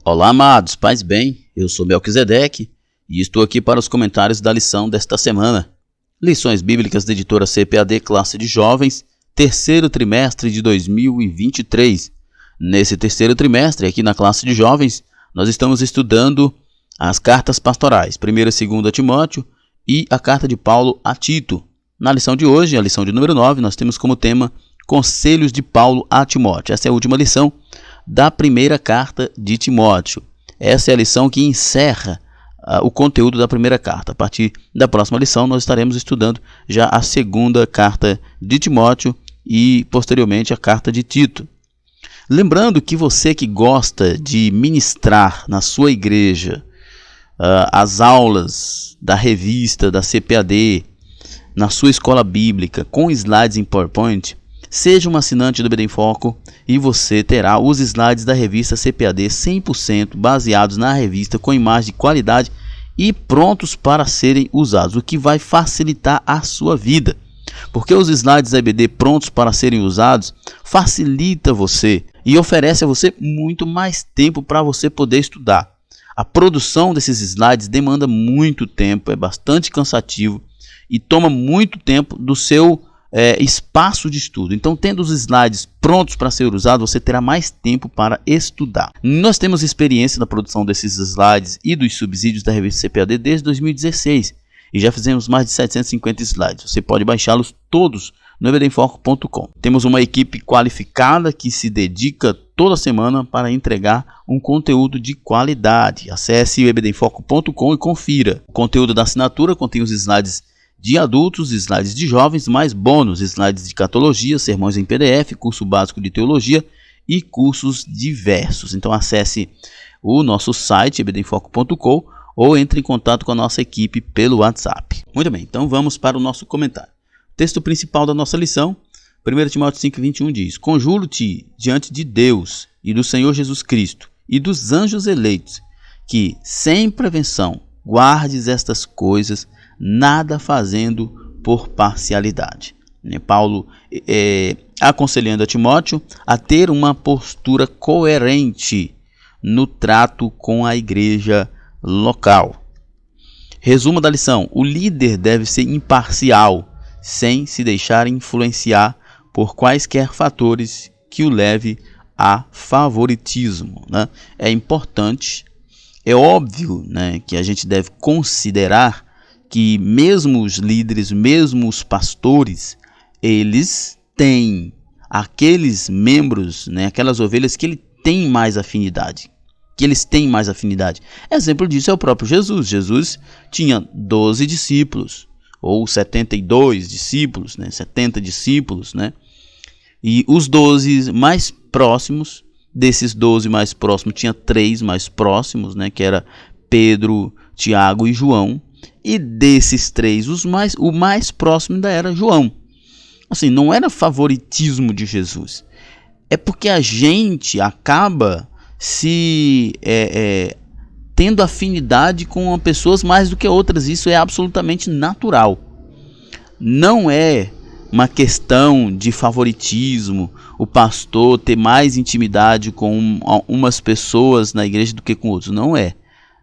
Olá, amados, paz bem, eu sou Melquisedeque e estou aqui para os comentários da lição desta semana. Lições bíblicas da editora CPAD Classe de Jovens, terceiro trimestre de 2023. Nesse terceiro trimestre, aqui na Classe de Jovens, nós estamos estudando as cartas pastorais, 1ª e 2ª Timóteo e a carta de Paulo a Tito. Na lição de hoje, a lição de número 9, nós temos como tema Conselhos de Paulo a Timóteo. Essa é a última lição da primeira carta de Timóteo. Essa é a lição que encerra o conteúdo da primeira carta. A partir da próxima lição, nós estaremos estudando já a segunda carta de Timóteo e, posteriormente, a carta de Tito. Lembrando que você que gosta de ministrar na sua igreja as aulas da revista, da CPAD, na sua escola bíblica, com slides em PowerPoint, seja um assinante do EBD em Foco e você terá os slides da revista CPAD 100% baseados na revista, com imagens de qualidade e prontos para serem usados, o que vai facilitar a sua vida. Porque os slides da EBD prontos para serem usados facilita você e oferece a você muito mais tempo para você poder estudar. A produção desses slides demanda muito tempo, é bastante cansativo e toma muito tempo do seu espaço de estudo. Então, tendo os slides prontos para ser usados, você terá mais tempo para estudar. Nós temos experiência na produção desses slides e dos subsídios da revista CPAD desde 2016 e já fizemos mais de 750 slides. Você pode baixá-los todos no ebdenfoco.com. Temos uma equipe qualificada que se dedica toda semana para entregar um conteúdo de qualidade. Acesse o ebdenfoco.com e confira. O conteúdo da assinatura contém os slides de adultos, slides de jovens, mais bônus, slides de catologia, sermões em PDF, curso básico de teologia e cursos diversos. Então acesse o nosso site ebdenfoco.com ou entre em contato com a nossa equipe pelo WhatsApp. Muito bem, então vamos para o nosso comentário. O texto principal da nossa lição, 1 Timóteo 5,21 diz: Conjuro-te diante de Deus e do Senhor Jesus Cristo e dos anjos eleitos, que sem prevenção guardes estas coisas, nada fazendo por parcialidade. Paulo aconselhando a Timóteo a ter uma postura coerente no trato com a igreja local. Resumo da lição: o líder deve ser imparcial, sem se deixar influenciar por quaisquer fatores que o leve a favoritismo. É importante, é óbvio, que a gente deve considerar que mesmo os líderes, mesmo os pastores, eles têm aqueles membros, aquelas ovelhas que ele tem mais afinidade, Exemplo disso é o próprio Jesus. Jesus tinha 12 discípulos, ou 72 discípulos, 70 discípulos, E os 12 mais próximos, desses 12 mais próximos, tinha 3 mais próximos, que era Pedro, Tiago e João. E desses 3, o mais próximo ainda era João. Assim, não era favoritismo de Jesus. É porque a gente acaba se tendo afinidade com pessoas mais do que outras. Isso é absolutamente natural. Não é uma questão de favoritismo, o pastor ter mais intimidade com umas pessoas na igreja do que com outros.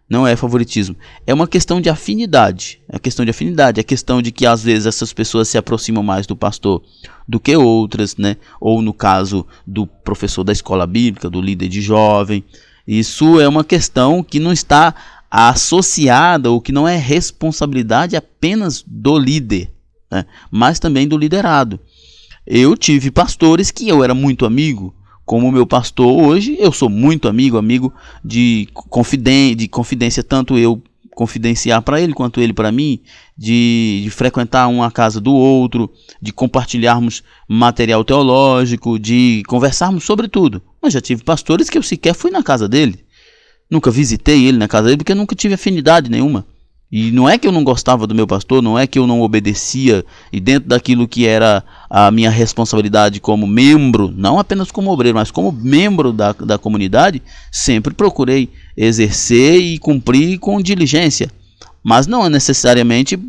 Não é favoritismo, é uma questão de afinidade. É questão de que às vezes essas pessoas se aproximam mais do pastor do que outras, Ou no caso do professor da escola bíblica, do líder de jovem. Isso é uma questão que não está associada ou que não é responsabilidade apenas do líder, mas também do liderado. Eu tive pastores que eu era muito amigo. Como meu pastor hoje, eu sou muito amigo de confidência, tanto eu confidenciar para ele, quanto ele para mim, de frequentar uma casa do outro, de compartilharmos material teológico, de conversarmos sobre tudo. Mas já tive pastores que eu sequer fui na casa dele, nunca visitei ele na casa dele, porque eu nunca tive afinidade nenhuma. E não é que eu não gostava do meu pastor, não é que eu não obedecia e dentro daquilo que era a minha responsabilidade como membro, não apenas como obreiro, mas como membro da comunidade, sempre procurei exercer e cumprir com diligência. Mas não é necessariamente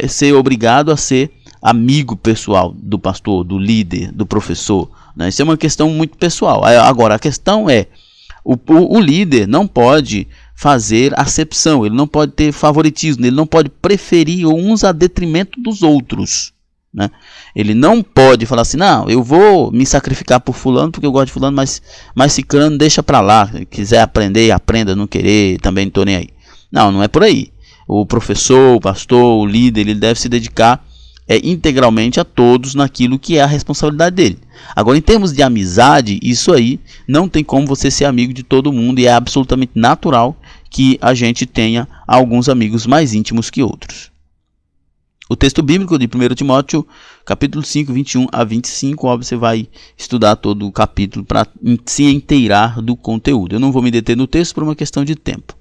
ser obrigado a ser amigo pessoal do pastor, do líder, do professor, Isso é uma questão muito pessoal. Agora, a questão é O líder não pode fazer acepção, ele não pode ter favoritismo, ele não pode preferir uns a detrimento dos outros, né? Ele não pode falar assim, não, eu vou me sacrificar por fulano porque eu gosto de fulano, mas ciclano deixa pra lá, quiser aprender, aprenda, não querer, também não estou nem aí. Não é por aí. O professor, o pastor, o líder, ele deve se dedicar integralmente a todos naquilo que é a responsabilidade dele. Agora, em termos de amizade, isso aí não tem como você ser amigo de todo mundo, e é absolutamente natural que a gente tenha alguns amigos mais íntimos que outros. O texto bíblico de 1 Timóteo, capítulo 5, 21 a 25, óbvio, você vai estudar todo o capítulo para se inteirar do conteúdo. Eu não vou me deter no texto por uma questão de tempo.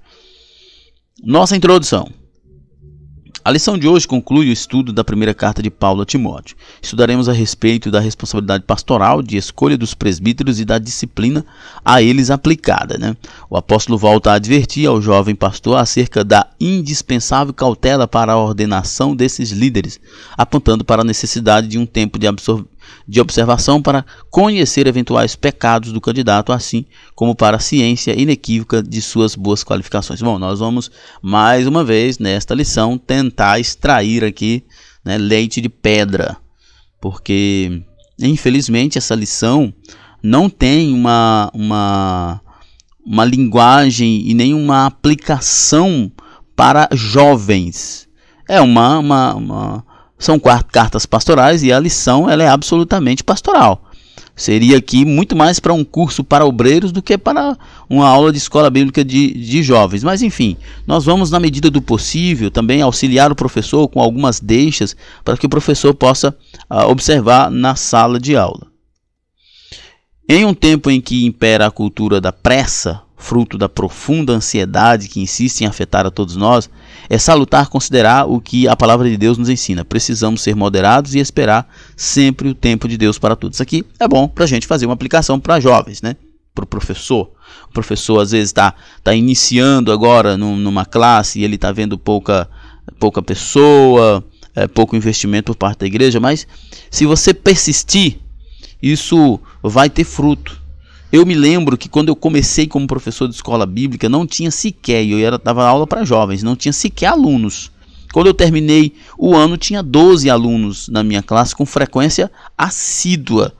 Nossa introdução. A lição de hoje conclui o estudo da primeira carta de Paulo a Timóteo. Estudaremos a respeito da responsabilidade pastoral, de escolha dos presbíteros e da disciplina a eles aplicada, né? O apóstolo volta a advertir ao jovem pastor acerca da indispensável cautela para a ordenação desses líderes, apontando para a necessidade de um tempo de observação para conhecer eventuais pecados do candidato, assim como para a ciência inequívoca de suas boas qualificações. Bom, nós vamos mais uma vez nesta lição tentar extrair aqui, né, leite de pedra, porque infelizmente essa lição não tem uma linguagem e nenhuma aplicação para jovens. São 4 cartas pastorais e a lição ela é absolutamente pastoral. Seria aqui muito mais para um curso para obreiros do que para uma aula de escola bíblica de jovens. Mas enfim, nós vamos, na medida do possível, também auxiliar o professor com algumas deixas para que o professor possa observar na sala de aula. Em um tempo em que impera a cultura da pressa, fruto da profunda ansiedade que insiste em afetar a todos nós, é salutar considerar o que a palavra de Deus nos ensina. Precisamos ser moderados e esperar sempre o tempo de Deus para tudo. Isso aqui é bom para a gente fazer uma aplicação para jovens, né? Para o professor. O professor às vezes está iniciando agora numa classe e ele está vendo pouca pessoa, pouco investimento por parte da igreja, mas se você persistir, isso vai ter fruto. Eu me lembro que quando eu comecei como professor de escola bíblica, não tinha sequer, eu dava aula para jovens, não tinha sequer alunos. Quando eu terminei o ano, tinha 12 alunos na minha classe com frequência assídua.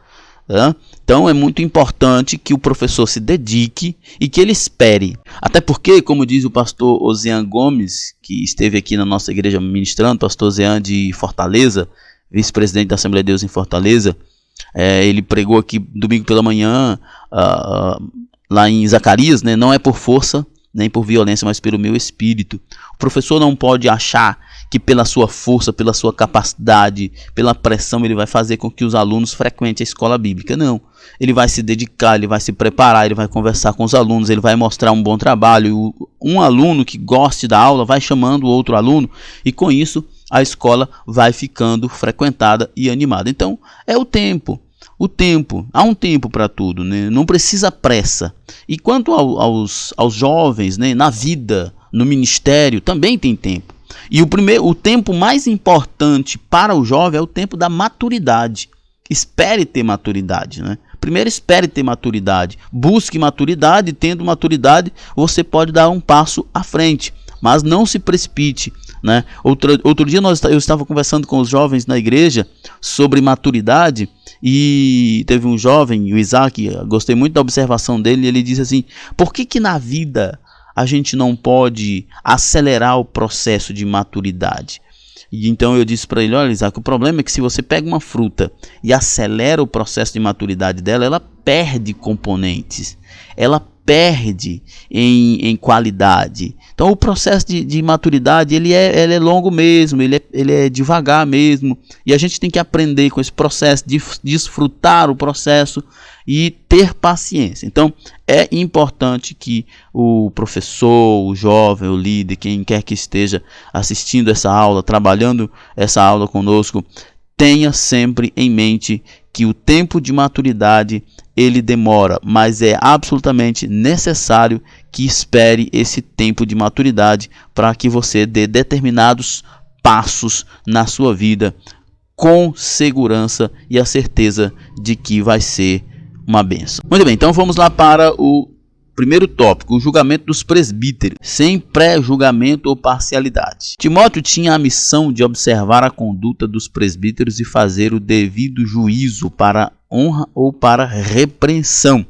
Tá? Então é muito importante que o professor se dedique e que ele espere. Até porque, como diz o pastor Ozean Gomes, que esteve aqui na nossa igreja ministrando, pastor Ozean de Fortaleza, vice-presidente da Assembleia de Deus em Fortaleza, ele pregou aqui domingo pela manhã, lá em Zacarias, né? Não é por força nem por violência, mas pelo meu espírito. O professor não pode achar que pela sua força, pela sua capacidade, pela pressão, ele vai fazer com que os alunos frequentem a escola bíblica. Não. Ele vai se dedicar, ele vai se preparar, ele vai conversar com os alunos, ele vai mostrar um bom trabalho. Um aluno que goste da aula vai chamando o outro aluno e com isso a escola vai ficando frequentada e animada. Então, é o tempo. Há um tempo para tudo, né? Não precisa pressa. E quanto aos jovens, né? Na vida, no ministério, também tem tempo. E o tempo mais importante para o jovem é o tempo da maturidade. Espere ter maturidade, né? Primeiro espere ter maturidade. Busque maturidade. Tendo maturidade, você pode dar um passo à frente. Mas não se precipite, né? Outro dia eu estava conversando com os jovens na igreja sobre maturidade. E teve um jovem, o Isaac, gostei muito da observação dele. Ele disse assim: por que na vida a gente não pode acelerar o processo de maturidade? E então eu disse para ele: olha, Isaac, o problema é que se você pega uma fruta e acelera o processo de maturidade dela, ela perde componentes, ela perde em qualidade. Então o processo de maturidade ele é longo mesmo, ele é devagar mesmo, e a gente tem que aprender com esse processo, desfrutar o processo e ter paciência. Então é importante que o professor, o jovem, o líder, quem quer que esteja assistindo essa aula, trabalhando essa aula conosco, tenha sempre em mente que o tempo de maturidade ele demora, mas é absolutamente necessário que espere esse tempo de maturidade para que você dê determinados passos na sua vida com segurança e a certeza de que vai ser uma bênção. Muito bem, então vamos lá para o Primeiro tópico, o julgamento dos presbíteros, sem pré-julgamento ou parcialidade. Timóteo tinha a missão de observar a conduta dos presbíteros e fazer o devido juízo para honra ou para repreensão.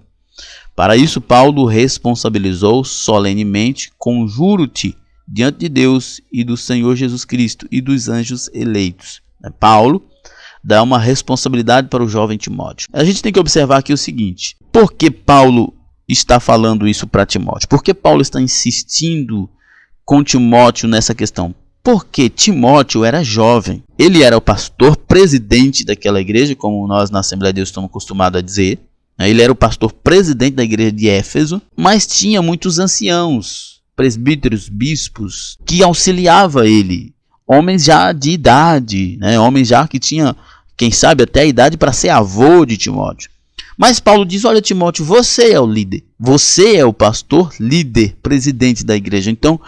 Para isso, Paulo responsabilizou solenemente: conjuro-te diante de Deus e do Senhor Jesus Cristo e dos anjos eleitos. Paulo dá uma responsabilidade para o jovem Timóteo. A gente tem que observar aqui o seguinte: por que Paulo está falando isso para Timóteo? Por que Paulo está insistindo com Timóteo nessa questão? Porque Timóteo era jovem. Ele era o pastor presidente daquela igreja, como nós na Assembleia de Deus estamos acostumados a dizer. Ele era o pastor presidente da igreja de Éfeso, mas tinha muitos anciãos, presbíteros, bispos, que auxiliavam ele. Homens já de idade, homens já que tinham, quem sabe, até a idade para ser avô de Timóteo. Mas Paulo diz: olha, Timóteo, você é o líder, você é o pastor líder, presidente da igreja. Então,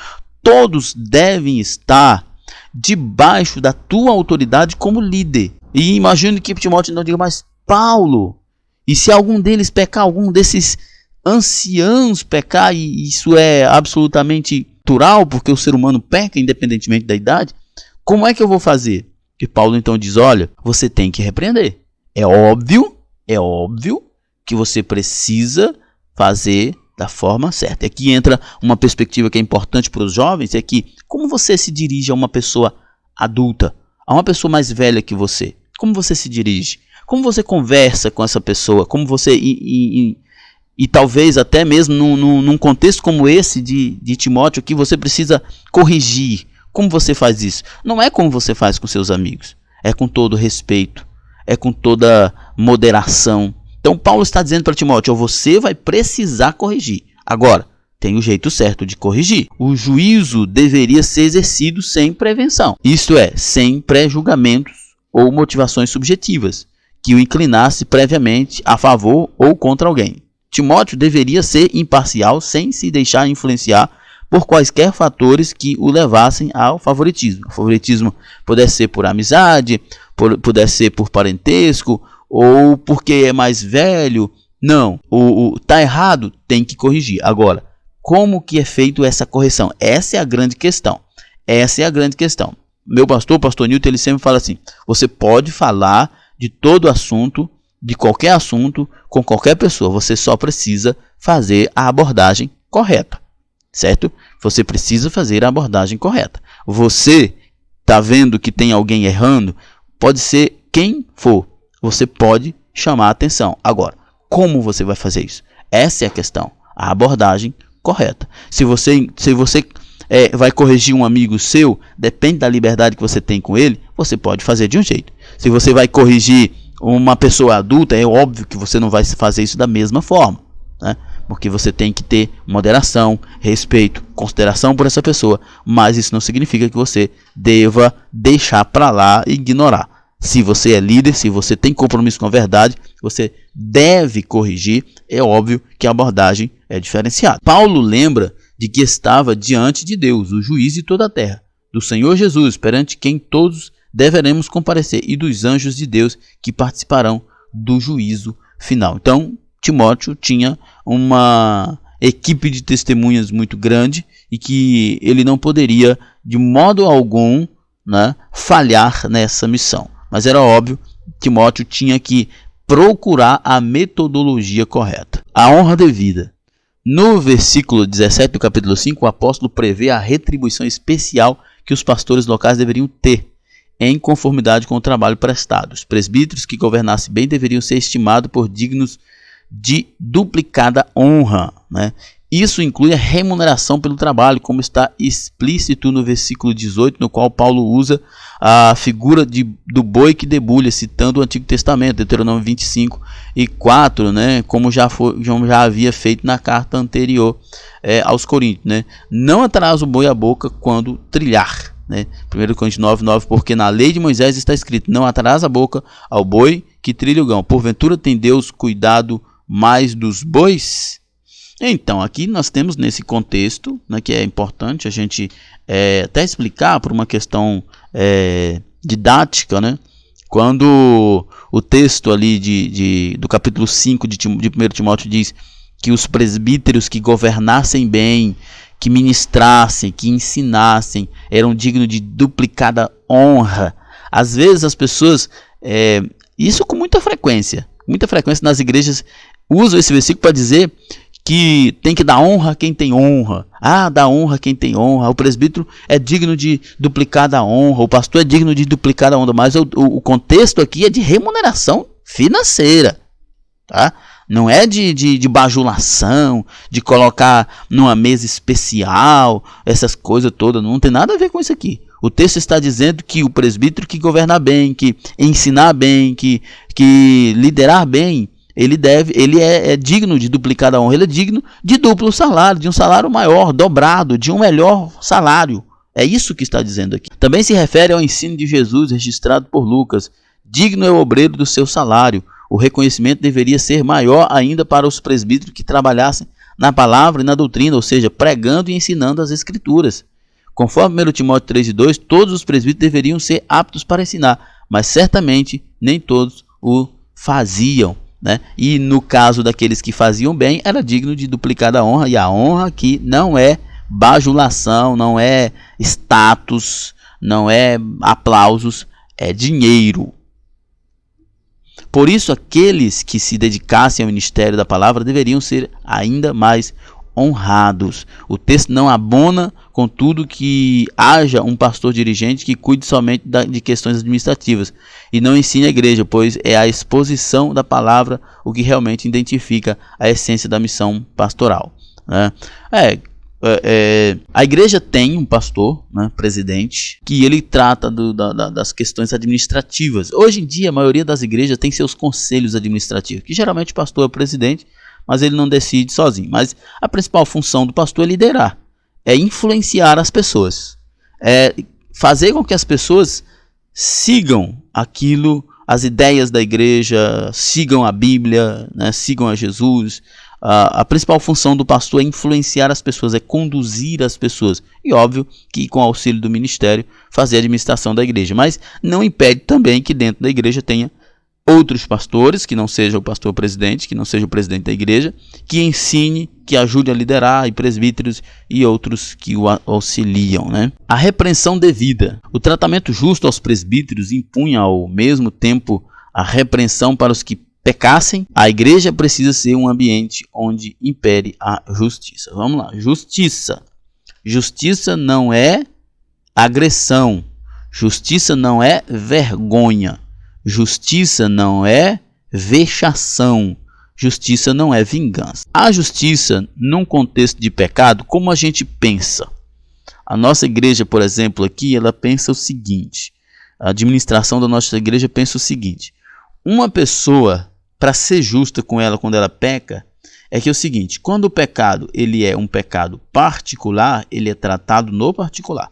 todos devem estar debaixo da tua autoridade como líder. E imagino que Timóteo não diga: mas Paulo, e se algum deles pecar, algum desses anciãos pecar, e isso é absolutamente natural, porque o ser humano peca independentemente da idade, como é que eu vou fazer? Que Paulo então diz: olha, você tem que repreender. É óbvio que você precisa fazer da forma certa. Aqui entra uma perspectiva que é importante para os jovens, é que como você se dirige a uma pessoa adulta, a uma pessoa mais velha que você? Como você se dirige? Como você conversa com essa pessoa? Como você... E talvez até mesmo num contexto como esse de Timóteo, que você precisa corrigir. Como você faz isso? Não é como você faz com seus amigos. É com todo respeito. É com toda moderação. Então Paulo está dizendo para Timóteo: você vai precisar corrigir. Agora, tem o jeito certo de corrigir. O juízo deveria ser exercido sem prevenção. Isto é, sem pré-julgamentos ou motivações subjetivas que o inclinasse previamente a favor ou contra alguém. Timóteo deveria ser imparcial, sem se deixar influenciar por quaisquer fatores que o levassem ao favoritismo. O favoritismo pudesse ser por amizade, pudesse ser por parentesco, ou porque é mais velho. Não, tá errado, tem que corrigir. Agora, como que é feito essa correção? Essa é a grande questão. Meu pastor, o pastor Newton, ele sempre fala assim: você pode falar de todo assunto, de qualquer assunto, com qualquer pessoa. Você só precisa fazer a abordagem correta, certo? Você precisa fazer a abordagem correta. Você está vendo que tem alguém errando, pode ser quem for, você pode chamar a atenção. Agora, como você vai fazer isso? Essa é a questão, a abordagem correta. Se você vai corrigir um amigo seu, depende da liberdade que você tem com ele, você pode fazer de um jeito. Se você vai corrigir uma pessoa adulta, é óbvio que você não vai fazer isso da mesma forma, porque você tem que ter moderação, respeito, consideração por essa pessoa, mas isso não significa que você deva deixar para lá e ignorar. Se você é líder, se você tem compromisso com a verdade, você deve corrigir. É óbvio que a abordagem é diferenciada. Paulo lembra de que estava diante de Deus, o juiz de toda a terra, do Senhor Jesus, perante quem todos deveremos comparecer, e dos anjos de Deus que participarão do juízo final. Então, Timóteo tinha uma equipe de testemunhas muito grande e que ele não poderia, de modo algum, falhar nessa missão. Mas era óbvio, Timóteo tinha que procurar a metodologia correta. A honra devida. No versículo 17 do capítulo 5, o apóstolo prevê a retribuição especial que os pastores locais deveriam ter, em conformidade com o trabalho prestado. Os presbíteros que governassem bem deveriam ser estimados por dignos de duplicada honra. Isso inclui a remuneração pelo trabalho, como está explícito no versículo 18, no qual Paulo usa a figura do boi que debulha, citando o Antigo Testamento, Deuteronômio 25:4, como já havia feito na carta anterior aos Coríntios. Não atrasa o boi a boca quando trilhar. 1 Coríntios 9:9, porque na lei de Moisés está escrito: não atrasa a boca ao boi que trilha o gão. Porventura tem Deus cuidado mais dos bois? Então, aqui nós temos nesse contexto, que é importante a gente até explicar por uma questão didática, quando o texto ali do capítulo 5 de 1 Timóteo diz que os presbíteros que governassem bem, que ministrassem, que ensinassem, eram dignos de duplicada honra. Às vezes as pessoas, isso com muita frequência nas igrejas, usam esse versículo para dizer que tem que dar honra a quem tem honra. Dá honra a quem tem honra. O presbítero é digno de duplicada honra, o pastor é digno de duplicada honra, mas o contexto aqui é de remuneração financeira, tá? Não é de bajulação, de colocar numa mesa especial, essas coisas todas. Não tem nada a ver com isso aqui. O texto está dizendo que o presbítero que governar bem, que ensinar bem, que liderar bem, ele é digno de duplicada honra. Ele é digno de duplo salário, de um salário maior, dobrado, de um melhor salário. É isso que está dizendo aqui. Também se refere ao ensino de Jesus registrado por Lucas. Digno é o obreiro do seu salário. O reconhecimento deveria ser maior ainda para os presbíteros que trabalhassem na palavra e na doutrina, ou seja, pregando e ensinando as escrituras. Conforme 1 Timóteo 3:2, todos os presbíteros deveriam ser aptos para ensinar, mas certamente nem todos o faziam, né? E no caso daqueles que faziam bem, era digno de duplicada honra, e a honra aqui não é bajulação, não é status, não é aplausos, é dinheiro. Por isso, aqueles que se dedicassem ao ministério da palavra deveriam ser ainda mais honrados. O texto não abona, contudo, que haja um pastor dirigente que cuide somente de questões administrativas e não ensine a igreja, pois é a exposição da palavra o que realmente identifica a essência da missão pastoral, né? A igreja tem um pastor, né, presidente, que ele trata das questões administrativas. Hoje em dia, a maioria das igrejas tem seus conselhos administrativos, que geralmente o pastor é o presidente, mas ele não decide sozinho. Mas a principal função do pastor é liderar, é influenciar as pessoas, é fazer com que as pessoas sigam aquilo, as ideias da igreja, sigam a Bíblia, né, sigam a Jesus. A principal função do pastor é influenciar as pessoas, é conduzir as pessoas. E óbvio que com o auxílio do ministério, fazer a administração da igreja. Mas não impede também que dentro da igreja tenha outros pastores, que não seja o pastor presidente, que não seja o presidente da igreja, que ensine, que ajude a liderar, e presbíteros e outros que o auxiliam, né? A repreensão devida. O tratamento justo aos presbíteros impunha ao mesmo tempo a repreensão para os que pecassem. A igreja precisa ser um ambiente onde impere a justiça. Vamos lá, justiça. Justiça não é agressão. Justiça não é vergonha. Justiça não é vexação. Justiça não é vingança. A justiça, num contexto de pecado, como a gente pensa? A nossa igreja, por exemplo, aqui, ela pensa o seguinte. A administração da nossa igreja pensa o seguinte. Uma pessoa, para ser justa com ela quando ela peca, é que é o seguinte: quando o pecado ele é um pecado particular, ele é tratado no particular.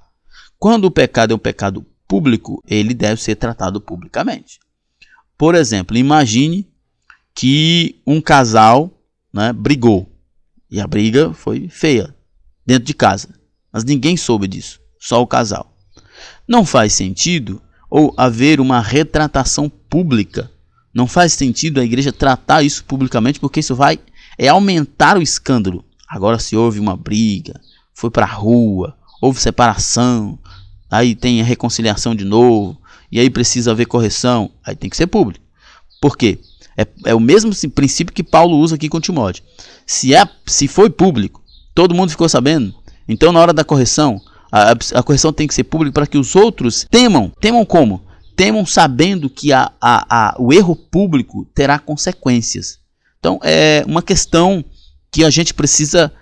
Quando o pecado é um pecado público, ele deve ser tratado publicamente. Por exemplo, imagine que um casal, né, brigou, e a briga foi feia dentro de casa, mas ninguém soube disso, só o casal. Não faz sentido ou haver uma retratação pública. Não faz sentido a igreja tratar isso publicamente, porque isso vai aumentar o escândalo. Agora, se houve uma briga, foi para a rua, houve separação, aí tem a reconciliação de novo, e aí precisa haver correção, aí tem que ser público. Por quê? É o mesmo princípio que Paulo usa aqui com Timóteo. Se foi público, todo mundo ficou sabendo, então na hora da correção, a correção tem que ser pública para que os outros temam. Temam como? Temam sabendo que o erro público terá consequências. Então é uma questão que a gente precisa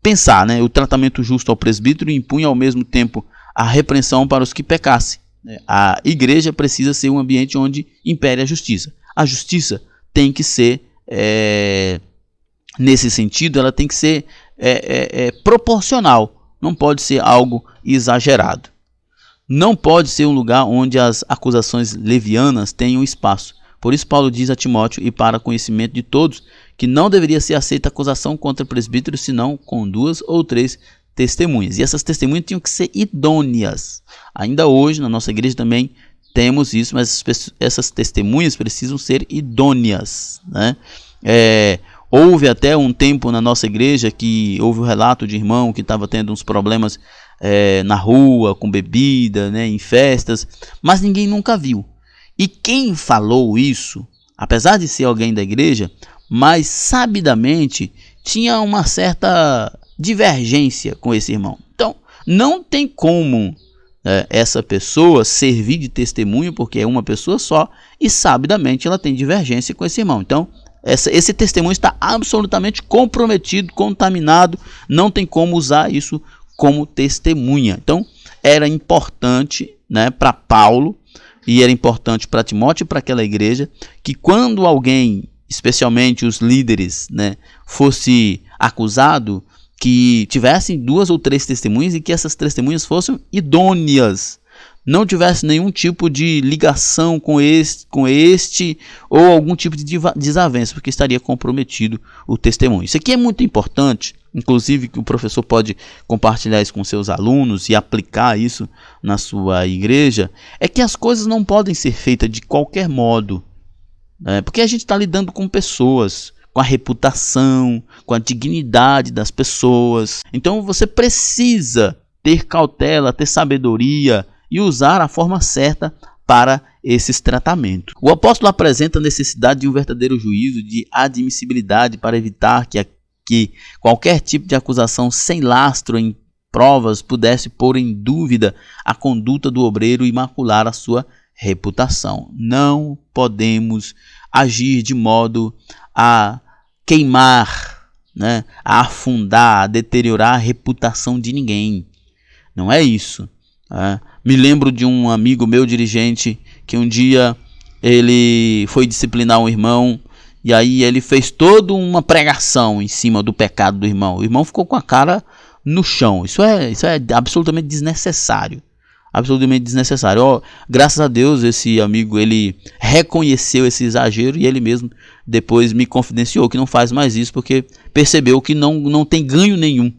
pensar, né? O tratamento justo ao presbítero impunha ao mesmo tempo a repreensão para os que pecassem. A igreja precisa ser um ambiente onde impere a justiça. A justiça tem que ser, nesse sentido, ela tem que ser proporcional. Não pode ser algo exagerado. Não pode ser um lugar onde as acusações levianas tenham espaço. Por isso Paulo diz a Timóteo, e para conhecimento de todos, que não deveria ser aceita acusação contra presbíteros, senão com 2 ou 3 testemunhas. E essas testemunhas tinham que ser idôneas. Ainda hoje, na nossa igreja também temos isso, mas essas testemunhas precisam ser idôneas, né? Houve até um tempo na nossa igreja que houve um relato de irmão que estava tendo uns problemas na rua, com bebida, né, em festas, mas ninguém nunca viu. E quem falou isso, apesar de ser alguém da igreja, mas sabidamente tinha uma certa divergência com esse irmão. Então, não tem como essa pessoa servir de testemunho, porque é uma pessoa só, e sabidamente ela tem divergência com esse irmão. Então, esse testemunho está absolutamente comprometido, contaminado, não tem como usar isso como testemunha. Então, era importante, né, para Paulo, e era importante para Timóteo e para aquela igreja, que quando alguém, especialmente os líderes, né, fosse acusado, que tivessem 2 ou 3 testemunhas e que essas testemunhas fossem idôneas, não tivesse nenhum tipo de ligação com este ou algum tipo de desavença, porque estaria comprometido o testemunho. Isso aqui é muito importante, inclusive que o professor pode compartilhar isso com seus alunos e aplicar isso na sua igreja, é que as coisas não podem ser feitas de qualquer modo, né? Porque a gente está lidando com pessoas, com a reputação, com a dignidade das pessoas. Então você precisa ter cautela, ter sabedoria e usar a forma certa para esses tratamentos. O apóstolo apresenta a necessidade de um verdadeiro juízo de admissibilidade para evitar que qualquer tipo de acusação sem lastro em provas pudesse pôr em dúvida a conduta do obreiro e macular a sua reputação. Não podemos agir de modo a queimar, né, a afundar, a deteriorar a reputação de ninguém. Não é isso. Me lembro de um amigo meu, dirigente, que um dia ele foi disciplinar um irmão e aí ele fez toda uma pregação em cima do pecado do irmão. O irmão ficou com a cara no chão. Isso é absolutamente desnecessário. Absolutamente desnecessário. Graças a Deus esse amigo ele reconheceu esse exagero e ele mesmo depois me confidenciou que não faz mais isso porque percebeu que não tem ganho nenhum.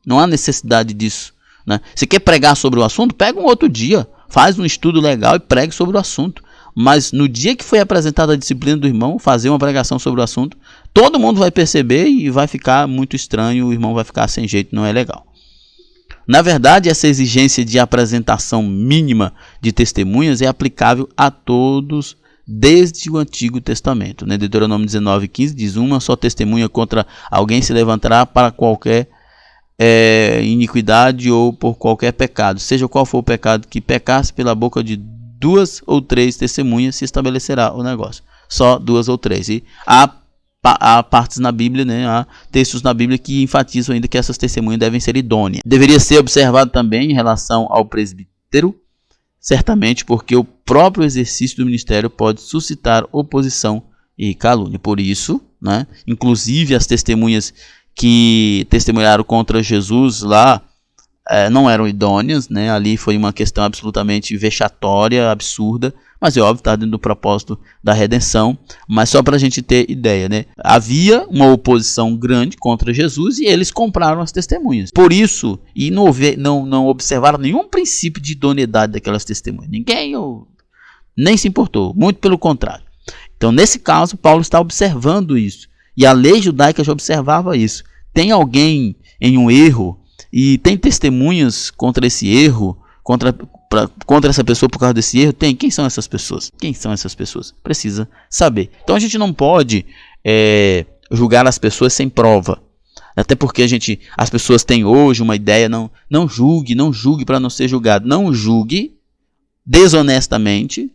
Não há necessidade disso, né? Se quer pregar sobre o assunto, pega um outro dia, faz um estudo legal e pregue sobre o assunto. Mas no dia que foi apresentada a disciplina do irmão, fazer uma pregação sobre o assunto, todo mundo vai perceber e vai ficar muito estranho, o irmão vai ficar sem jeito, não é legal. Na verdade, essa exigência de apresentação mínima de testemunhas é aplicável a todos desde o Antigo Testamento, né? Deuteronômio 19:15 diz: uma só testemunha contra alguém se levantará para qualquer iniquidade ou por qualquer pecado, seja qual for o pecado que pecasse, pela boca de 2 ou 3 testemunhas se estabelecerá o negócio. Só 2 ou 3. E há partes na Bíblia, né, há textos na Bíblia que enfatizam ainda que essas testemunhas devem ser idôneas. Deveria ser observado também em relação ao presbítero, certamente porque o próprio exercício do ministério pode suscitar oposição e calúnia. Por isso, né, inclusive as testemunhas que testemunharam contra Jesus lá não eram idôneas, né? Ali foi uma questão absolutamente vexatória, absurda, mas é óbvio, está dentro do propósito da redenção. Mas só para a gente ter ideia, né? Havia uma oposição grande contra Jesus e eles compraram as testemunhas. Por isso, e não observaram nenhum princípio de idoneidade daquelas testemunhas. Ninguém nem se importou, muito pelo contrário. Então, nesse caso, Paulo está observando isso. E a lei judaica já observava isso. Tem alguém em um erro e tem testemunhas contra esse erro, contra essa pessoa por causa desse erro? Tem. Quem são essas pessoas? Quem são essas pessoas? Precisa saber. Então a gente não pode julgar as pessoas sem prova. Até porque as pessoas têm hoje uma ideia, não julgue para não ser julgado. Não julgue desonestamente,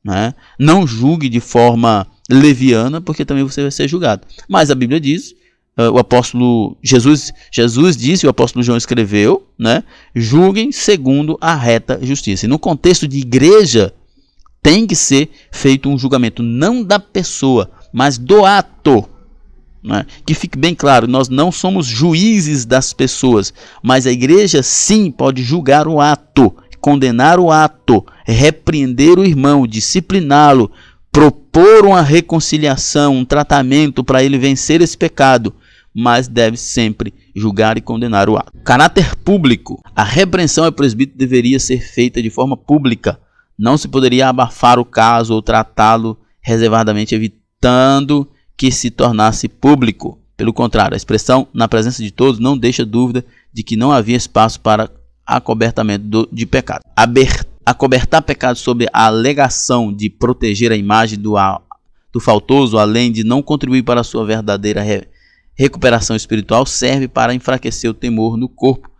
né? Não julgue de forma leviana, porque também você vai ser julgado. Mas a Bíblia diz, o apóstolo Jesus disse, o apóstolo João escreveu, né? Julguem segundo a reta justiça. E no contexto de igreja, tem que ser feito um julgamento, não da pessoa, mas do ato, né? Que fique bem claro, nós não somos juízes das pessoas, mas a igreja sim pode julgar o ato, condenar o ato, repreender o irmão, discipliná-lo, propor uma reconciliação, um tratamento para ele vencer esse pecado, mas deve sempre julgar e condenar o ato. Caráter público. A repreensão ao presbítero deveria ser feita de forma pública. Não se poderia abafar o caso ou tratá-lo reservadamente, evitando que se tornasse público. Pelo contrário, a expressão na presença de todos não deixa dúvida de que não havia espaço para acobertamento de pecado. Acobertar pecado sob a alegação de proteger a imagem do faltoso, além de não contribuir para a sua verdadeira recuperação espiritual, serve para enfraquecer o temor no corpo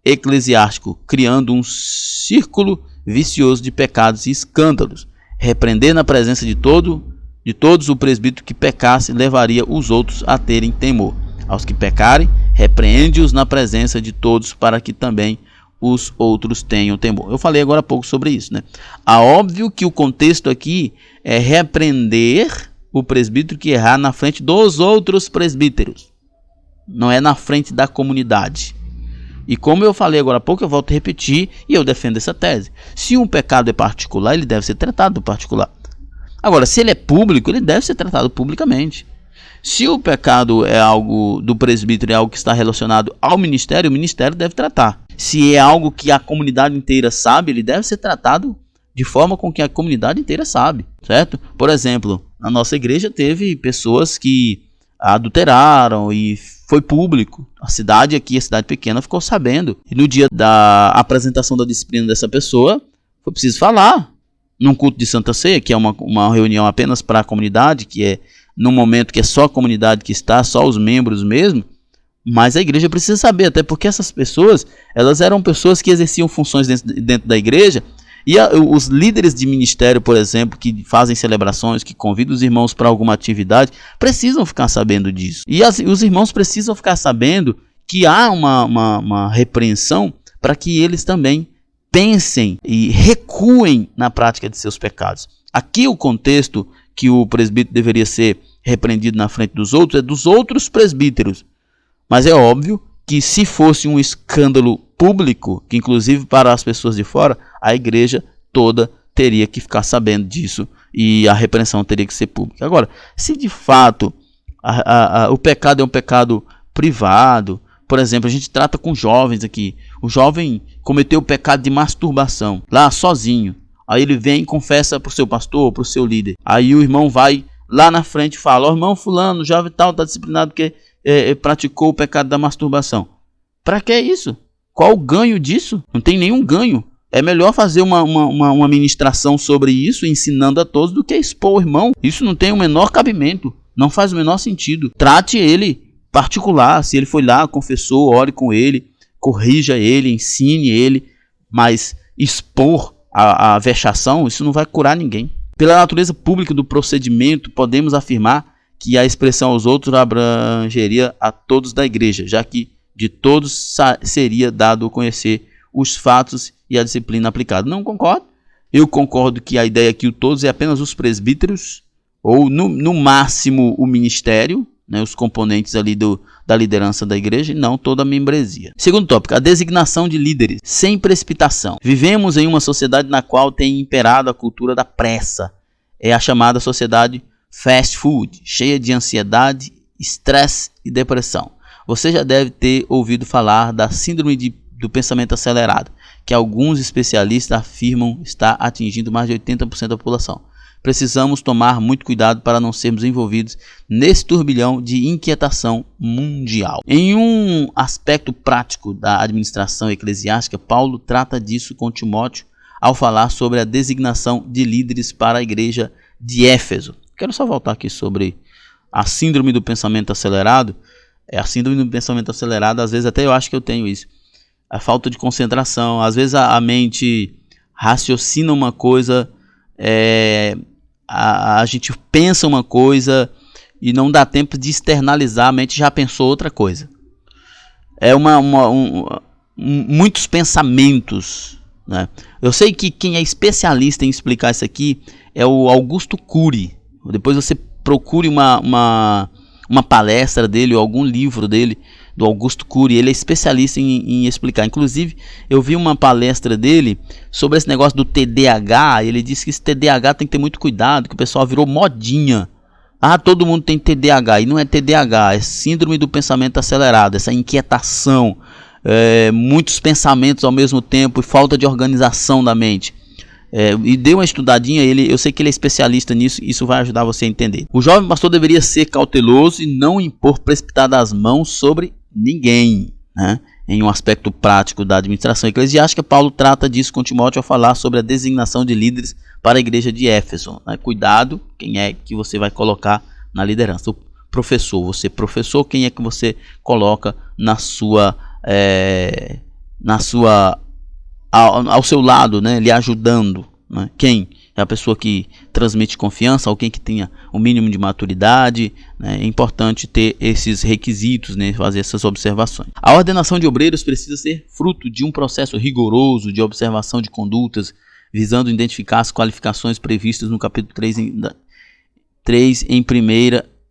eclesiástico, criando um círculo vicioso de pecados e escândalos. Repreender na presença de todos o presbítero que pecasse levaria os outros a terem temor. Aos que pecarem, repreende-os na presença de todos para que também os outros tenham temor. Eu falei agora há pouco sobre isso, né? Óbvio que o contexto aqui é repreender o presbítero que errar na frente dos outros presbíteros, não é na frente da comunidade. E como eu falei agora há pouco, eu volto a repetir e eu defendo essa tese. Se um pecado é particular, ele deve ser tratado do particular. Agora, se ele é público, ele deve ser tratado publicamente. Se o pecado é algo do presbítero, é algo que está relacionado ao ministério, o ministério deve tratar. Se é algo que a comunidade inteira sabe, ele deve ser tratado de forma com que a comunidade inteira sabe, certo? Por exemplo, na nossa igreja teve pessoas que adulteraram e foi público. A cidade aqui, a cidade pequena, ficou sabendo. E no dia da apresentação da disciplina dessa pessoa, foi preciso falar. Num culto de Santa Ceia, que é uma reunião apenas para a comunidade, que é num momento que é só a comunidade que está, só os membros mesmo, mas a igreja precisa saber, até porque essas pessoas, elas eram pessoas que exerciam funções dentro da igreja, e os líderes de ministério, por exemplo, que fazem celebrações, que convidam os irmãos para alguma atividade, precisam ficar sabendo disso. E os irmãos precisam ficar sabendo que há uma repreensão para que eles também pensem e recuem na prática de seus pecados. Aqui o contexto que o presbítero deveria ser repreendido na frente dos outros é dos outros presbíteros. Mas é óbvio que se fosse um escândalo público, que inclusive para as pessoas de fora, a igreja toda teria que ficar sabendo disso e a repreensão teria que ser pública. Agora, se de fato o pecado é um pecado privado, por exemplo, a gente trata com jovens aqui. O jovem cometeu o pecado de masturbação, lá sozinho. Aí ele vem e confessa para o seu pastor, para o seu líder. Aí o irmão vai lá na frente e fala: ó, irmão fulano, jovem tal, está disciplinado porque praticou o pecado da masturbação. Para que isso? Qual o ganho disso? Não tem nenhum ganho. É melhor fazer uma ministração sobre isso, ensinando a todos, do que expor o irmão. Isso não tem o menor cabimento. Não faz o menor sentido. Trate ele particular. Se ele foi lá, confessou, ore com ele, corrija ele, ensine ele. Mas expor a vexação, isso não vai curar ninguém. Pela natureza pública do procedimento, podemos afirmar que a expressão aos outros abrangeria a todos da igreja, já que de todos seria dado a conhecer os fatos e a disciplina aplicada. Não concordo. Eu concordo que a ideia aqui, o todos, é apenas os presbíteros, ou no máximo o ministério, né, os componentes ali da liderança da igreja, e não toda a membresia. Segundo tópico, a designação de líderes, sem precipitação. Vivemos em uma sociedade na qual tem imperado a cultura da pressa. É a chamada sociedade fast food, cheia de ansiedade, estresse e depressão. Você já deve ter ouvido falar da síndrome do pensamento acelerado, que alguns especialistas afirmam está atingindo mais de 80% da população. Precisamos tomar muito cuidado para não sermos envolvidos nesse turbilhão de inquietação mundial. Em um aspecto prático da administração eclesiástica, Paulo trata disso com Timóteo ao falar sobre a designação de líderes para a igreja de Éfeso. Quero só voltar aqui sobre a síndrome do pensamento acelerado. A síndrome do pensamento acelerado, às vezes até eu acho que eu tenho isso. A falta de concentração, às vezes a mente raciocina uma coisa, a gente pensa uma coisa e não dá tempo de externalizar, a mente já pensou outra coisa. Muitos pensamentos, né? Eu sei que quem é especialista em explicar isso aqui é o Augusto Cury. Depois você procure uma palestra dele ou algum livro dele, do Augusto Cury. Ele é especialista em explicar. Inclusive, eu vi uma palestra dele sobre esse negócio do TDAH. Ele disse que esse TDAH tem que ter muito cuidado, que o pessoal virou modinha. Ah, todo mundo tem TDAH. E não é TDAH, é síndrome do pensamento acelerado, essa inquietação, muitos pensamentos ao mesmo tempo e falta de organização da mente. e dê uma estudadinha, eu sei que ele é especialista nisso, isso vai ajudar você a entender. O jovem pastor deveria ser cauteloso e não impor precipitadas mãos sobre ninguém, né? Em um aspecto prático da administração eclesiástica, Paulo trata disso com Timóteo ao falar sobre a designação de líderes para a igreja de Éfeso, né? Cuidado, quem é que você vai colocar na liderança. O professor, você professor, quem é que você coloca ao seu lado, né, lhe ajudando, né? Quem é a pessoa que transmite confiança, alguém que tenha o mínimo de maturidade, né? É importante ter esses requisitos, né, fazer essas observações. A ordenação de obreiros precisa ser fruto de um processo rigoroso de observação de condutas, visando identificar as qualificações previstas no capítulo 3 em 1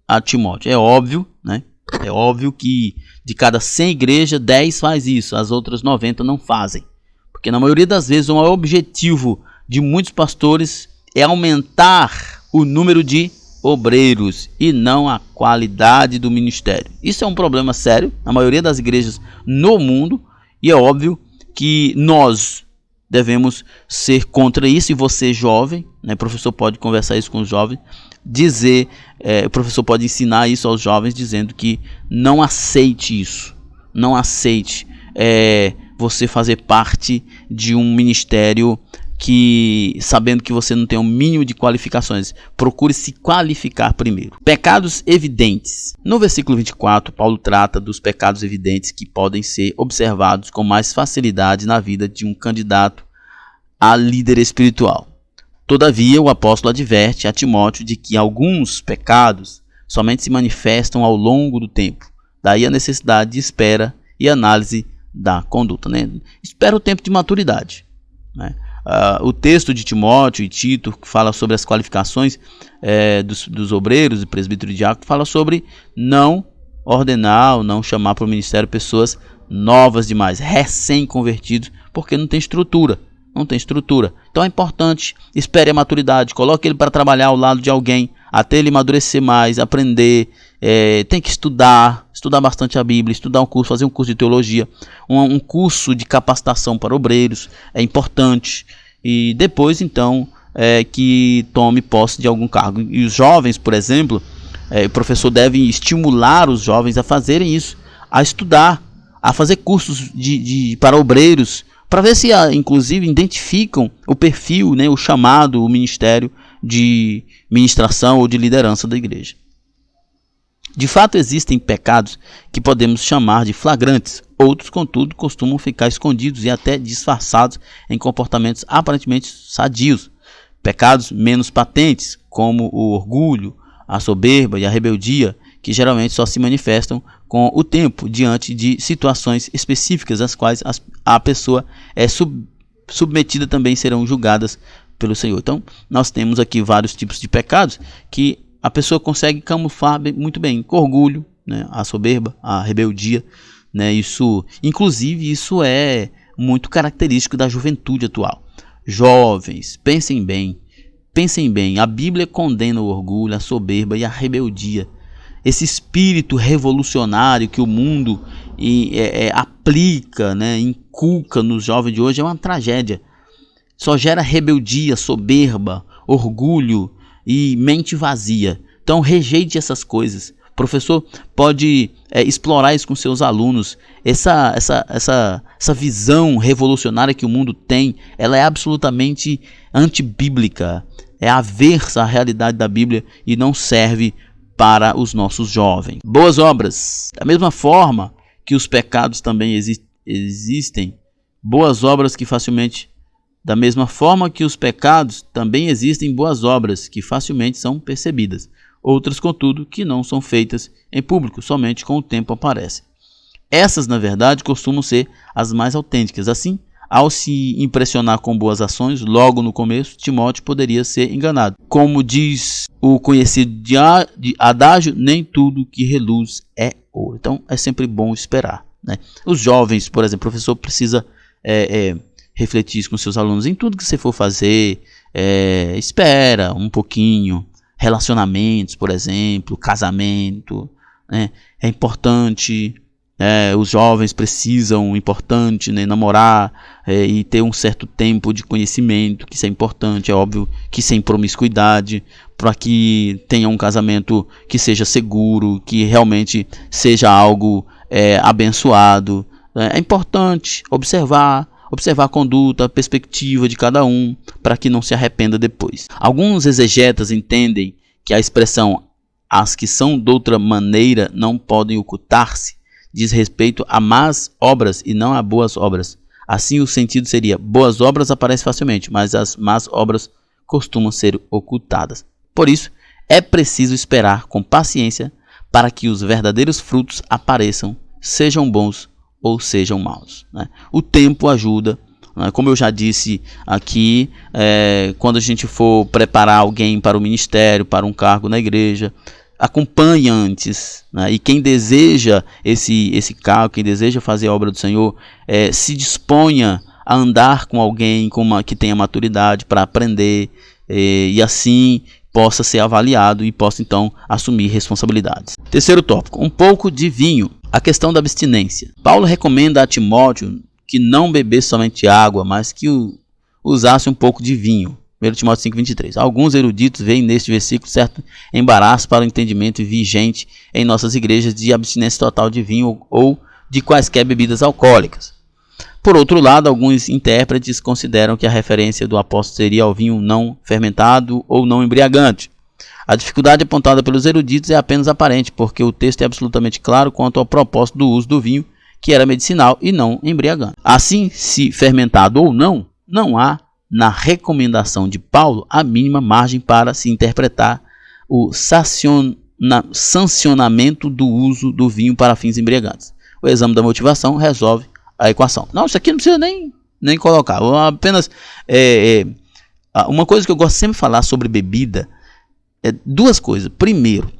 a Timóteo. É óbvio, né? É óbvio que de cada 100 igrejas, 10 faz isso, as outras 90 não fazem. Porque na maioria das vezes o maior objetivo de muitos pastores é aumentar o número de obreiros e não a qualidade do ministério. Isso é um problema sério na maioria das igrejas no mundo, e é óbvio que nós devemos ser contra isso. E você, jovem, né, o professor pode conversar isso com os jovens, o professor pode ensinar isso aos jovens, dizendo que não aceite isso, não aceite você fazer parte de um ministério sabendo que você não tem o mínimo de qualificações. Procure se qualificar primeiro. Pecados evidentes. No versículo 24, Paulo trata dos pecados evidentes que podem ser observados com mais facilidade na vida de um candidato a líder espiritual. Todavia, o apóstolo adverte a Timóteo de que alguns pecados somente se manifestam ao longo do tempo. Daí a necessidade de espera e análise da conduta, né? Espera o tempo de maturidade, né? O texto de Timóteo e Tito, que fala sobre as qualificações dos obreiros e presbítero e diácono, fala sobre não ordenar ou não chamar para o ministério pessoas novas demais, recém-convertidos, porque não tem estrutura. Não tem estrutura. Então é importante, espere a maturidade, coloque ele para trabalhar ao lado de alguém, até ele amadurecer mais, aprender. Tem que estudar bastante a Bíblia, estudar um curso, fazer um curso de teologia, um curso de capacitação para obreiros, é importante. E depois, então, que tome posse de algum cargo. E os jovens, por exemplo, o professor deve estimular os jovens a fazerem isso, a estudar, a fazer cursos para obreiros, para ver se, inclusive, identificam o perfil, né, o chamado, o ministério de ministração ou de liderança da igreja. De fato, existem pecados que podemos chamar de flagrantes. Outros, contudo, costumam ficar escondidos e até disfarçados em comportamentos aparentemente sadios. Pecados menos patentes, como o orgulho, a soberba e a rebeldia, que geralmente só se manifestam com o tempo, diante de situações específicas, às quais a pessoa é submetida, também serão julgadas pelo Senhor. Então, nós temos aqui vários tipos de pecados que a pessoa consegue camuflar muito bem. Orgulho, né, a soberba, a rebeldia, né, isso é muito característico da juventude atual. Jovens, pensem bem, a Bíblia condena o orgulho, a soberba e a rebeldia. Esse espírito revolucionário que o mundo aplica, né, inculca nos jovens de hoje é uma tragédia. Só gera rebeldia, soberba, orgulho e mente vazia. Então rejeite essas coisas. O professor pode explorar isso com seus alunos. Essa visão revolucionária que o mundo tem, ela é absolutamente antibíblica, é aversa à realidade da Bíblia e não serve para os nossos jovens. Boas obras. Da mesma forma que os pecados também existem, boas obras que facilmente... Da mesma forma que os pecados, também existem boas obras que facilmente são percebidas. Outras, contudo, que não são feitas em público, somente com o tempo aparecem. Essas, na verdade, costumam ser as mais autênticas. Assim, ao se impressionar com boas ações, logo no começo, Timóteo poderia ser enganado. Como diz o conhecido de adágio, nem tudo que reluz é ouro. Então, é sempre bom esperar, né? Os jovens, por exemplo, o professor precisa refletir isso com seus alunos. Em tudo que você for fazer, espera um pouquinho. Relacionamentos, por exemplo, casamento, né? É importante os jovens precisam, importante, né, namorar e ter um certo tempo de conhecimento, que isso é importante, é óbvio que sem promiscuidade, para que tenha um casamento que seja seguro, que realmente seja algo abençoado. É importante observar a conduta, a perspectiva de cada um, para que não se arrependa depois. Alguns exegetas entendem que a expressão "as que são de outra maneira não podem ocultar-se" diz respeito a más obras e não a boas obras. Assim, o sentido seria: boas obras aparecem facilmente, mas as más obras costumam ser ocultadas. Por isso, é preciso esperar com paciência para que os verdadeiros frutos apareçam, sejam bons ou sejam maus, né? O tempo ajuda, né? Como eu já disse aqui, quando a gente for preparar alguém para o ministério, para um cargo na igreja, acompanhe antes, né? E quem deseja esse cargo, quem deseja fazer a obra do Senhor, se disponha a andar com alguém que tenha maturidade para aprender, e assim possa ser avaliado e possa então assumir responsabilidades. Terceiro tópico, um pouco de vinho. A questão da abstinência. Paulo recomenda a Timóteo que não bebesse somente água, mas que usasse um pouco de vinho. 1 Timóteo 5,23. Alguns eruditos veem neste versículo certo embaraço para o entendimento vigente em nossas igrejas de abstinência total de vinho ou de quaisquer bebidas alcoólicas. Por outro lado, alguns intérpretes consideram que a referência do apóstolo seria ao vinho não fermentado ou não embriagante. A dificuldade apontada pelos eruditos é apenas aparente, porque o texto é absolutamente claro quanto ao propósito do uso do vinho, que era medicinal e não embriagante. Assim, se fermentado ou não, não há na recomendação de Paulo a mínima margem para se interpretar o sancionamento do uso do vinho para fins embriagantes. O exame da motivação resolve a equação. Não, isso aqui não precisa nem colocar. Apenas uma coisa que eu gosto sempre de falar sobre bebida é duas coisas. Primeiro,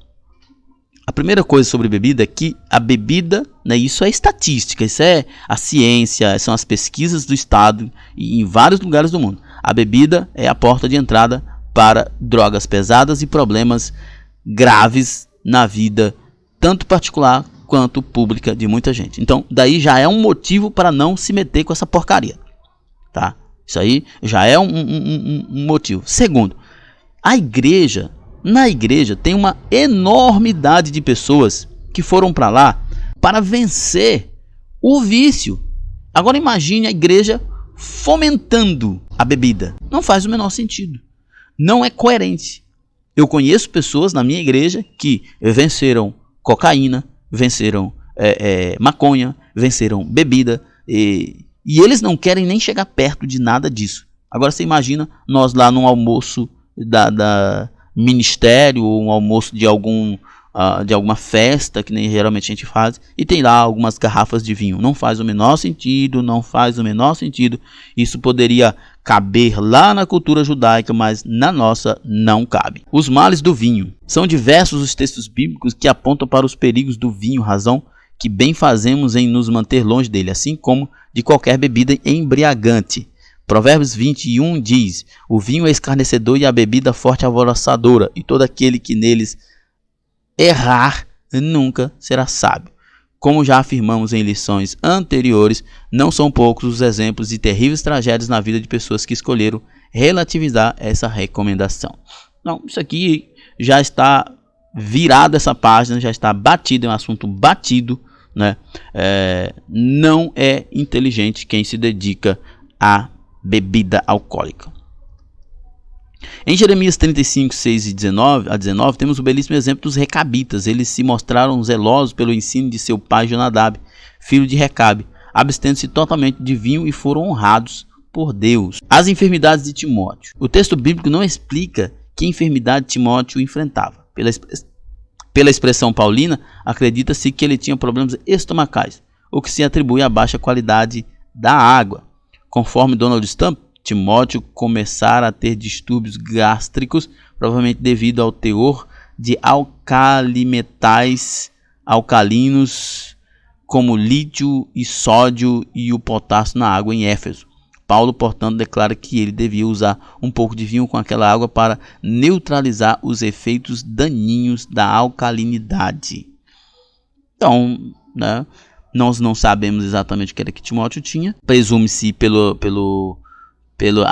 a primeira coisa sobre bebida é que a bebida, né, isso é estatística, isso é a ciência, são as pesquisas do Estado e em vários lugares do mundo. A bebida é a porta de entrada para drogas pesadas e problemas graves na vida, tanto particular quanto pública de muita gente. Então, daí já é um motivo para não se meter com essa porcaria, tá? Isso aí já é um motivo. Segundo, na igreja tem uma enormidade de pessoas que foram para lá para vencer o vício. Agora imagine a igreja fomentando a bebida. Não faz o menor sentido. Não é coerente. Eu conheço pessoas na minha igreja que venceram cocaína, venceram maconha, venceram bebida, e eles não querem nem chegar perto de nada disso. Agora você imagina nós lá num almoço da ministério, ou um almoço de alguma festa, que nem geralmente a gente faz, e tem lá algumas garrafas de vinho. Não faz o menor sentido, não faz o menor sentido. Isso poderia caber lá na cultura judaica, mas na nossa não cabe. Os males do vinho. São diversos os textos bíblicos que apontam para os perigos do vinho, razão que bem fazemos em nos manter longe dele, assim como de qualquer bebida embriagante. Provérbios 21 diz: o vinho é escarnecedor e a bebida forte alvoroçadora, e todo aquele que neles errar nunca será sábio. Como já afirmamos em lições anteriores, não são poucos os exemplos de terríveis tragédias na vida de pessoas que escolheram relativizar essa recomendação. Não, isso aqui já está virado, essa página já está batido, é um assunto batido, né? Não é inteligente quem se dedica a bebida alcoólica. Em Jeremias 35, 6 e 19 temos o belíssimo exemplo dos recabitas. Eles se mostraram zelosos pelo ensino de seu pai Jonadab, filho de Recabe, abstendo-se totalmente de vinho e foram honrados por Deus. As enfermidades de Timóteo. O texto bíblico não explica que enfermidade Timóteo enfrentava. Pela expressão paulina, acredita-se que ele tinha problemas estomacais, o que se atribui à baixa qualidade da água. Conforme Donald Stump, Timóteo começara a ter distúrbios gástricos, provavelmente devido ao teor de alcalimetais alcalinos, como lítio e sódio e o potássio na água em Éfeso. Paulo, portanto, declara que ele devia usar um pouco de vinho com aquela água para neutralizar os efeitos daninhos da alcalinidade. Então, né, Nós não sabemos exatamente o que era que Timóteo tinha. Presume-se pela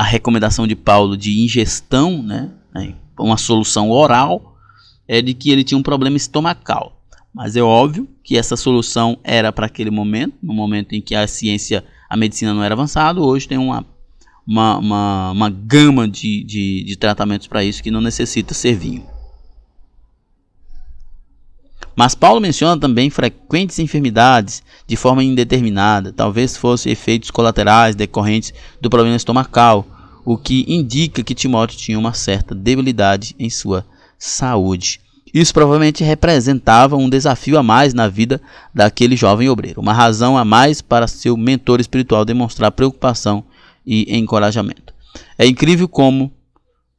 recomendação de Paulo de ingestão, né, uma solução oral, de que ele tinha um problema estomacal. Mas é óbvio que essa solução era para aquele momento, no momento em que a medicina não era avançada. Hoje tem uma gama de tratamentos para isso que não necessita ser vinho. Mas Paulo menciona também frequentes enfermidades de forma indeterminada, talvez fossem efeitos colaterais decorrentes do problema estomacal, o que indica que Timóteo tinha uma certa debilidade em sua saúde. Isso provavelmente representava um desafio a mais na vida daquele jovem obreiro, uma razão a mais para seu mentor espiritual demonstrar preocupação e encorajamento. É incrível como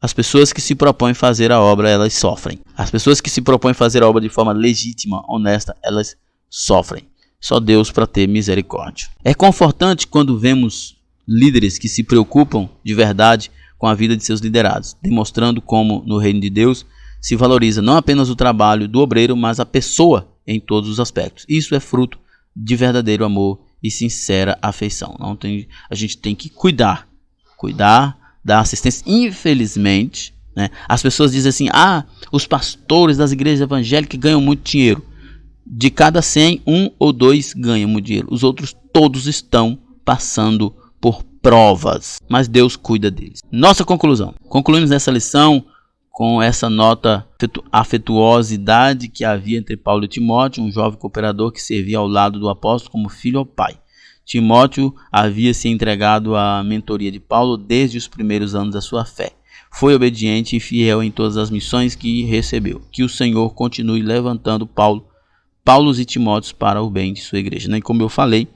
as pessoas que se propõem fazer a obra, elas sofrem. As pessoas que se propõem fazer a obra de forma legítima, honesta, elas sofrem. Só Deus para ter misericórdia. É confortante quando vemos líderes que se preocupam de verdade com a vida de seus liderados, demonstrando como no reino de Deus se valoriza não apenas o trabalho do obreiro, mas a pessoa em todos os aspectos. Isso é fruto de verdadeiro amor e sincera afeição. A gente tem que cuidar da assistência. Infelizmente, né, as pessoas dizem assim: os pastores das igrejas evangélicas ganham muito dinheiro. De cada 100, 1 ou 2 ganham muito dinheiro. Os outros todos estão passando por provas, mas Deus cuida deles. Nossa conclusão. Concluímos essa lição com essa nota afetuosidade que havia entre Paulo e Timóteo, um jovem cooperador que servia ao lado do apóstolo como filho ao pai. Timóteo havia se entregado à mentoria de Paulo desde os primeiros anos da sua fé. Foi obediente e fiel em todas as missões que recebeu. Que o Senhor continue levantando Paulos e Timóteos para o bem de sua igreja. E como eu falei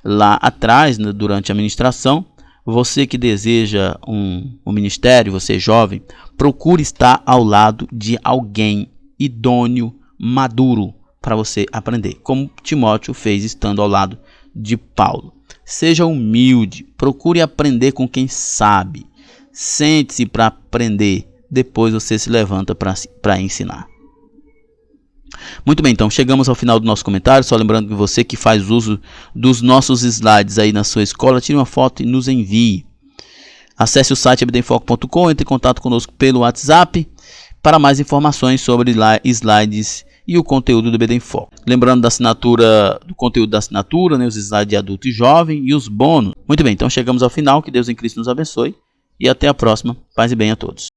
lá atrás, durante a ministração, você que deseja um ministério, você jovem, procure estar ao lado de alguém idôneo, maduro, para você aprender, como Timóteo fez estando ao lado de Paulo. Seja humilde, procure aprender com quem sabe, sente-se para aprender, depois você se levanta para ensinar. Muito bem, então chegamos ao final do nosso comentário. Só lembrando que você que faz uso dos nossos slides aí na sua escola, tire uma foto e nos envie. Acesse o site ebdenfoco.com, entre em contato conosco pelo WhatsApp para mais informações sobre slides e o conteúdo do EBD em Foco. Lembrando do conteúdo da assinatura, né, os slides de adulto e jovem e os bônus. Muito bem, então chegamos ao final. Que Deus em Cristo nos abençoe e até a próxima. Paz e bem a todos.